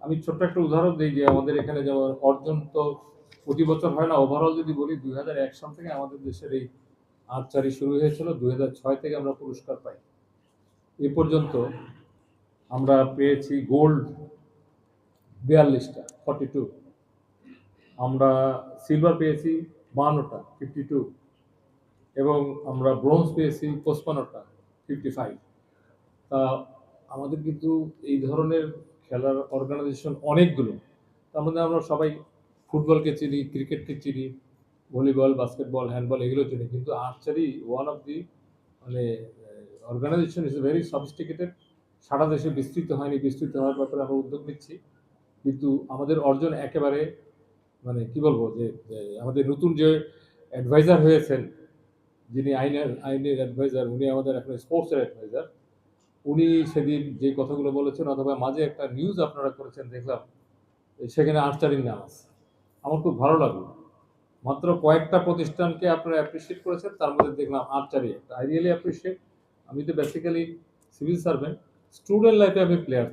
আমি ছোট্ট একটা উদাহরণ দিই যে আমাদের এখানে যেমন অর্জন তো প্রতি বছর হয় না, ওভারঅল যদি বলি 2001 সাল থেকে আমাদের দেশের এই আর্চারি শুরু হয়েছিল, 2006 থেকে আমরা পুরস্কার পাই। এ পর্যন্ত আমরা পেয়েছি গোল্ড 42টা 42, আমরা সিলভার পেয়েছি 52টা 52, এবং আমরা ব্রোঞ্জ পেয়েছি 55টা 55। তা আমাদের কিন্তু এই ধরনের খেলার অর্গানাইজেশন অনেকগুলো। তার মধ্যে আমরা সবাই ফুটবলকে চিনি, ক্রিকেটকে চিনি, ভলিবল, বাস্কেটবল, হ্যান্ডবল এগুলো চিনি, কিন্তু আর্চারি ওয়ান অফ দি মানে অর্গানাইজেশন ইজ ভেরি সফিস্টিকেটেড। সারা দেশে বিস্তৃত হয়নি, বিস্তৃত হওয়ার ব্যাপারে আমরা উদ্যোগ নিচ্ছি, কিন্তু আমাদের অর্জন একেবারে মানে কি বলবো যে আমাদের নতুন যে অ্যাডভাইজার হয়েছেন, যিনি আইনের অ্যাডভাইজার, উনি আমাদের এখন স্পোর্টসের অ্যাডভাইজার। উনি সেদিন যে কথাগুলো বলেছেন, অথবা মাঝে একটা নিউজ আপনারা করেছেন দেখলাম, সেখানে আর্চারির নাম আছে। আমার খুব ভালো লাগলো। মাত্র কয়েকটা প্রতিষ্ঠানকে আপনারা অ্যাপ্রিসিয়েট করেছেন, তার মধ্যে দেখলাম আর্চারি একটা। I really appreciate. আমি তো বেসিক্যালি সিভিল সার্ভেন্ট, স্টুডেন্ট লাইফে আমি প্লেয়ার।